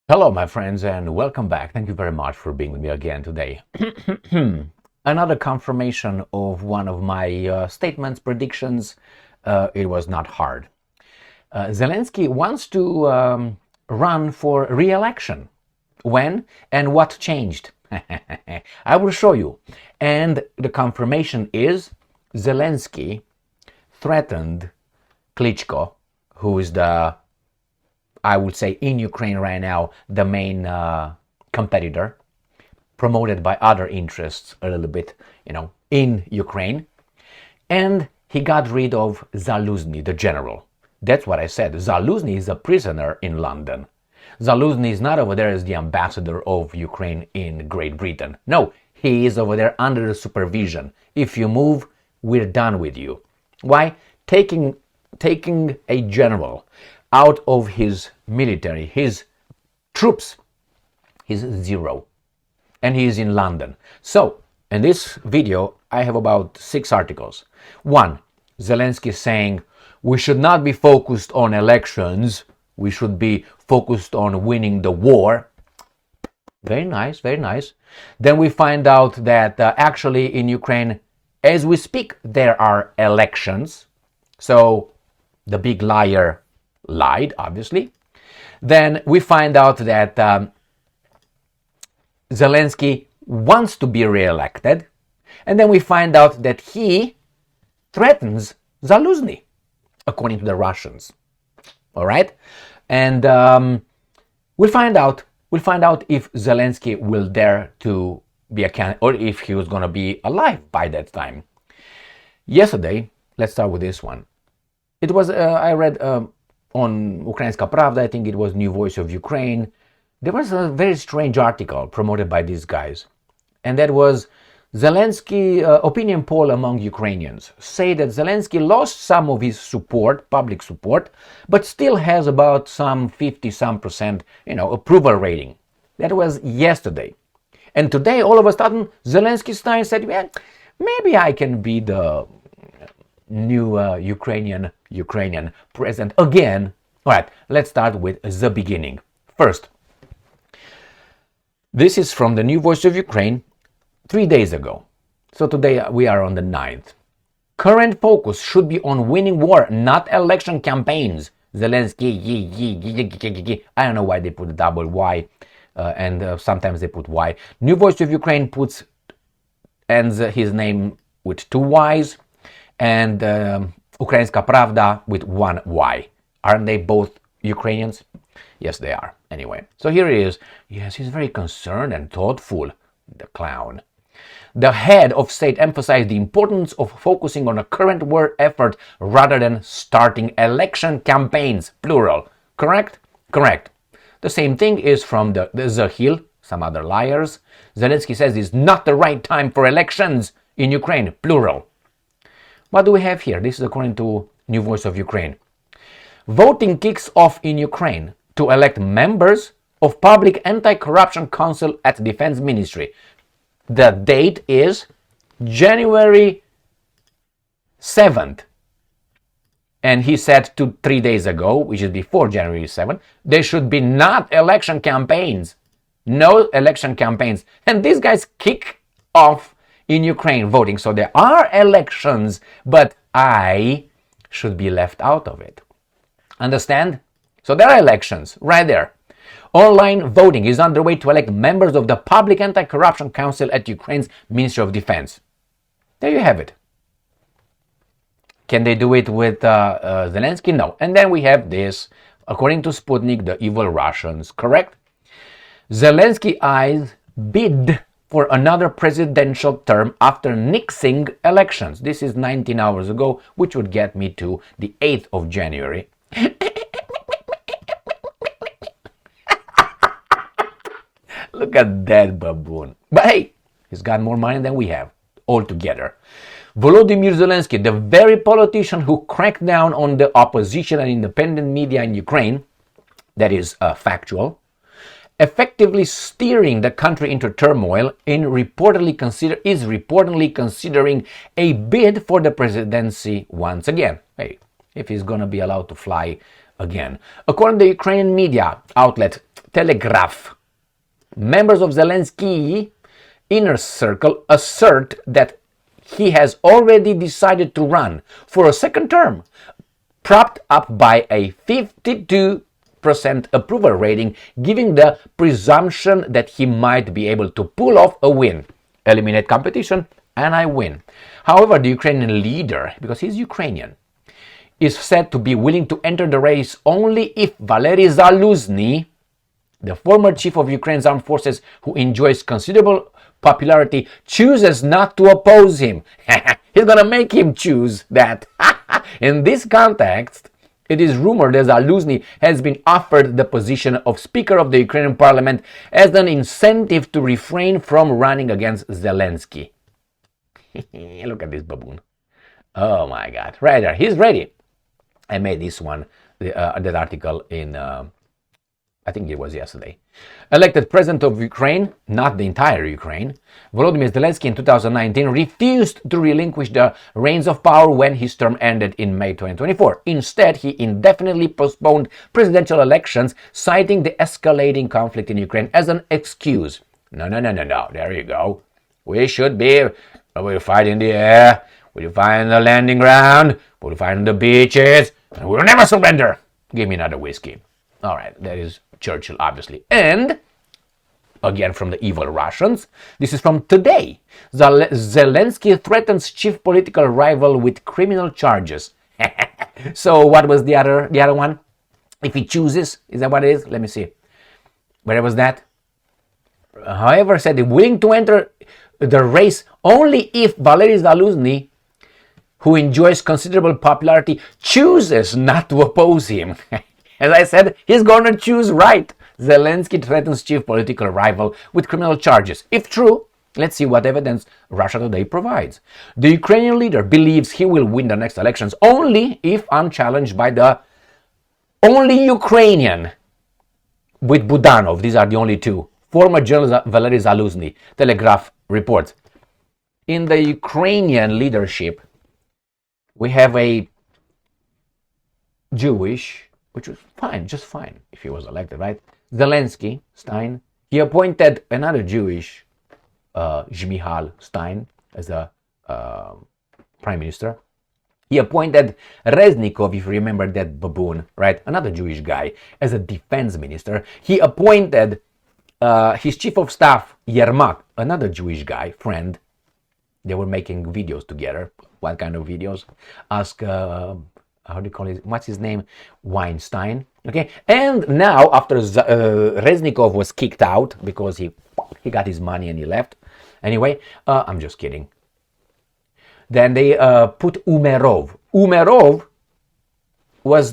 Hello, my friends, and welcome back. Thank you very much for being with me again today. Another confirmation of one of my statements, predictions. It was not hard. Zelensky wants to run for re-election. When and what changed? I will show you. And the confirmation is Zelensky threatened Klitschko, who is I would say in Ukraine right now, the main competitor, promoted by other interests a little bit, in Ukraine. And he got rid of Zaluzhny, the general. That's what I said. Zaluzhny is a prisoner in London. Zaluzhny is not over there as the ambassador of Ukraine in Great Britain. No, he is over there under the supervision. If you move, we're done with you. Why? Taking a general out of his military, his troops, he's zero. And he is in London. So, in this video, I have about 6 articles. One, Zelensky saying, we should not be focused on elections, we should be focused on winning the war. Very nice, very nice. Then we find out that actually in Ukraine, as we speak, there are elections. So, the big liar lied, obviously. Then we find out that Zelensky wants to be re-elected. And then we find out that he threatens Zaluzhny, according to the Russians. All right? And we'll find out if Zelensky will dare to be a candidate or if he was going to be alive by that time. Yesterday, let's start with this one. It was, I read on Ukrainska Pravda, I think it was New Voice of Ukraine, there was a very strange article promoted by these guys. And that was Zelensky opinion poll among Ukrainians say that Zelensky lost some of his support, public support, but still has about some 50% approval rating. That was yesterday. And today, all of a sudden, Zelensky said, well, maybe I can be the new Ukrainian president again. All right, let's start with the beginning. First, this is from the New Voice of Ukraine 3 days ago. So today we are on the 9th. Current focus should be on winning war, not election campaigns. Zelensky, I don't know why they put the double Y and sometimes they put Y. New Voice of Ukraine ends his name with 2 Ys. And Ukrainska Pravda with 1 Y. Aren't they both Ukrainians? Yes, they are. Anyway, so here he is. Yes, he's very concerned and thoughtful, the clown. The head of state emphasized the importance of focusing on a current war effort rather than starting election campaigns, plural. Correct? Correct. The same thing is from the Hill, some other liars. Zelensky says it's not the right time for elections in Ukraine, plural. What do we have here? This is according to New Voice of Ukraine. Voting kicks off in Ukraine to elect members of Public Anti-Corruption Council at Defense Ministry. The date is January 7th. And he said 3 days ago, which is before January 7th, there should be not election campaigns. No election campaigns. And these guys kick off in Ukraine voting. So there are elections, but I should be left out of it. Understand? So there are elections right there. Online voting is underway to elect members of the Public Anti-Corruption Council at Ukraine's Ministry of Defense. There you have it. Can they do it with Zelensky? No. And then we have this, according to Sputnik, the evil Russians, correct? Zelensky eyes bid for another presidential term after Nixing elections. This is 19 hours ago, which would get me to the 8th of January. Look at that baboon. But hey, he's got more money than we have, altogether. Volodymyr Zelensky, the very politician who cracked down on the opposition and independent media in Ukraine, that is factual, effectively steering the country into turmoil, is reportedly considering a bid for the presidency once again. Hey, if he's going to be allowed to fly again. According to the Ukrainian media outlet Telegraph. Members of Zelenskyy inner circle assert that he has already decided to run for a second term, propped up by a 52% approval rating, giving the presumption that he might be able to pull off a win. Eliminate competition and I win. However, the Ukrainian leader, because he's Ukrainian, is said to be willing to enter the race only if Valery Zaluzhny, the former chief of Ukraine's armed forces who enjoys considerable popularity, chooses not to oppose him. He's gonna make him choose that. In this context, it is rumored that Zaluzhny has been offered the position of Speaker of the Ukrainian Parliament as an incentive to refrain from running against Zelensky. Look at this baboon. Oh my God. Right there. He's ready. I made this one, that article in, I think it was yesterday. Elected president of Ukraine, not the entire Ukraine, Volodymyr Zelensky in 2019 refused to relinquish the reins of power when his term ended in May 2024. Instead, he indefinitely postponed presidential elections, citing the escalating conflict in Ukraine as an excuse. No. There you go. We should be, we'll fight in the air, we'll fight in the landing ground, we'll fight on the beaches, and we'll never surrender. Give me another whiskey. All right, that is Churchill, obviously. And, again from the evil Russians, this is from today. Zelensky threatens chief political rival with criminal charges. So what was the other one? If he chooses, is that what it is? Let me see. Where was that? However, said he's willing to enter the race only if Valery Zaluzhny, who enjoys considerable popularity, chooses not to oppose him. As I said, he's going to choose right. Zelensky threatens chief political rival with criminal charges. If true, let's see what evidence Russia Today provides. The Ukrainian leader believes he will win the next elections only if unchallenged by the only Ukrainian with Budanov. These are the only two. Former journalist Valery Zaluzhny, Telegraph reports. In the Ukrainian leadership, we have a Jewish, which was fine, just fine if he was elected, right? Zelenskyy, Stein. He appointed another Jewish, Z-stein, as a prime minister. He appointed Reznikov, if you remember that baboon, right? Another Jewish guy, as a defense minister. He appointed his chief of staff, Yermak, another Jewish guy, friend. They were making videos together. What kind of videos? Ask, how do you call it? What's his name? Weinstein. Okay. And now, after Reznikov was kicked out because he got his money and he left. Anyway, I'm just kidding. Then they put Umerov. Umerov was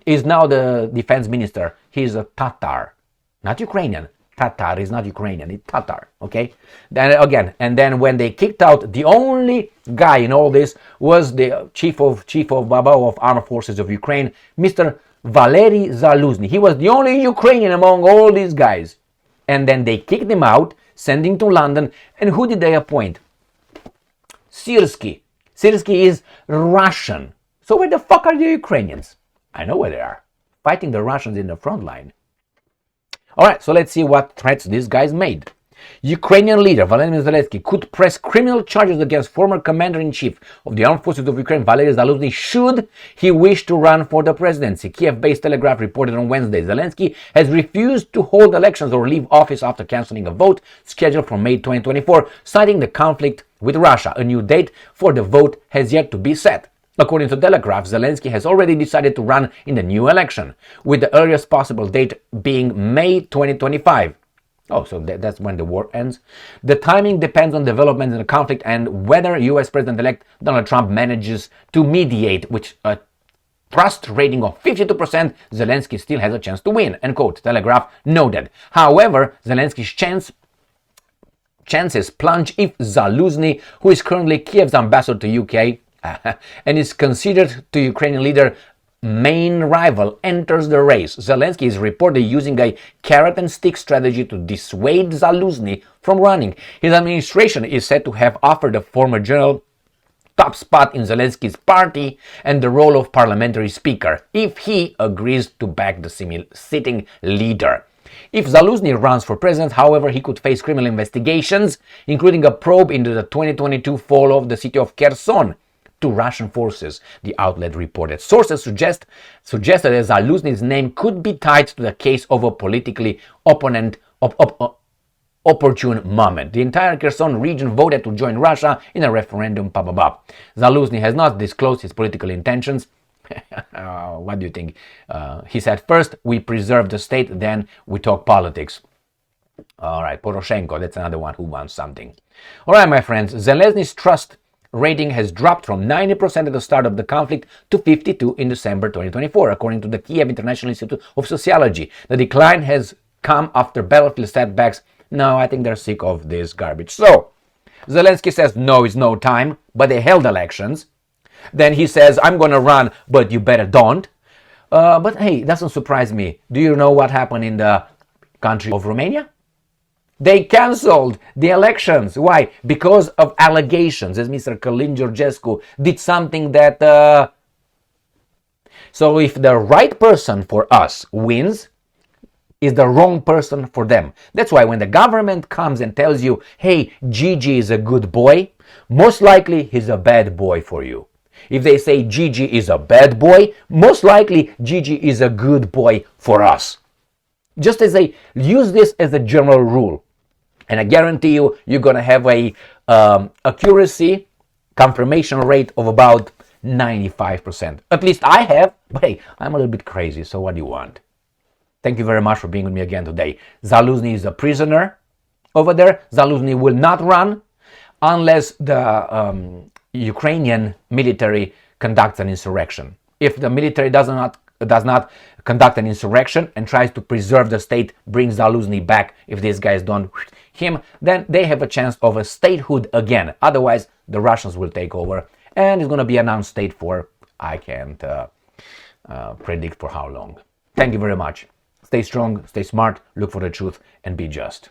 is now the defense minister. He's a Tatar, not Ukrainian. Tatar is not Ukrainian, it's Tatar, okay? Then again, and then when they kicked out, the only guy in all this was the chief of armed forces of Ukraine, Mr. Valery Zaluzhny. He was the only Ukrainian among all these guys. And then they kicked him out, sent him to London, and who did they appoint? Syrsky. Syrsky is Russian. So where the fuck are the Ukrainians? I know where they are. Fighting the Russians in the front line. Alright, so let's see what threats these guys made. Ukrainian leader Volodymyr Zelensky could press criminal charges against former commander-in-chief of the armed forces of Ukraine, Valery Zaluzhny, should he wish to run for the presidency. Kiev-based Telegraph reported on Wednesday Zelensky has refused to hold elections or leave office after cancelling a vote scheduled for May 2024, citing the conflict with Russia. A new date for the vote has yet to be set. According to Telegraph, Zelensky has already decided to run in the new election, with the earliest possible date being May 2025. Oh, so that's when the war ends. The timing depends on developments in the conflict and whether U.S. President-elect Donald Trump manages to mediate, which a trust rating of 52%, Zelensky still has a chance to win, end quote, Telegraph noted. However, Zelensky's chances plunge if Zaluzhny, who is currently Kiev's ambassador to UK, and is considered the Ukrainian leader main rival, enters the race. Zelensky is reportedly using a carrot and stick strategy to dissuade Zaluzhny from running. His administration is said to have offered the former general top spot in Zelensky's party and the role of parliamentary speaker if he agrees to back the sitting leader. If Zaluzhny runs for president, however, he could face criminal investigations, including a probe into the 2022 fall of the city of Kherson to Russian forces, the outlet reported. Sources suggested that Zaluzhny's name could be tied to the case of a politically opportune moment. The entire Kherson region voted to join Russia in a referendum. Zaluzhny has not disclosed his political intentions. What do you think? He said, first we preserve the state, then we talk politics. All right, Poroshenko, that's another one who wants something. All right, my friends, Zelensky's trust rating has dropped from 90% at the start of the conflict to 52% in December 2024, according to the Kiev International Institute of Sociology. The decline has come after battlefield setbacks. No, I think they're sick of this garbage. So, Zelensky says, no, it's no time, but they held elections. Then he says, I'm going to run, but you better don't. But hey, it doesn't surprise me. Do you know what happened in the country of Romania? They cancelled the elections. Why? Because of allegations, as Mr. Călin Georgescu did something that... So if the right person for us wins, is the wrong person for them. That's why when the government comes and tells you, hey, Gigi is a good boy, most likely he's a bad boy for you. If they say Gigi is a bad boy, most likely Gigi is a good boy for us. Just as they use this as a general rule. And I guarantee you, you're going to have a accuracy confirmation rate of about 95%. At least I have, but hey, I'm a little bit crazy, so what do you want? Thank you very much for being with me again today. Zaluzhny is a prisoner over there. Zaluzhny will not run unless the Ukrainian military conducts an insurrection. If the military does not conduct an insurrection and tries to preserve the state, bring Zaluzhny back, if these guys don't him, then they have a chance of a statehood again. Otherwise, the Russians will take over and it's going to be an announced state for, I can't predict for how long. Thank you very much. Stay strong, stay smart, look for the truth, and be just.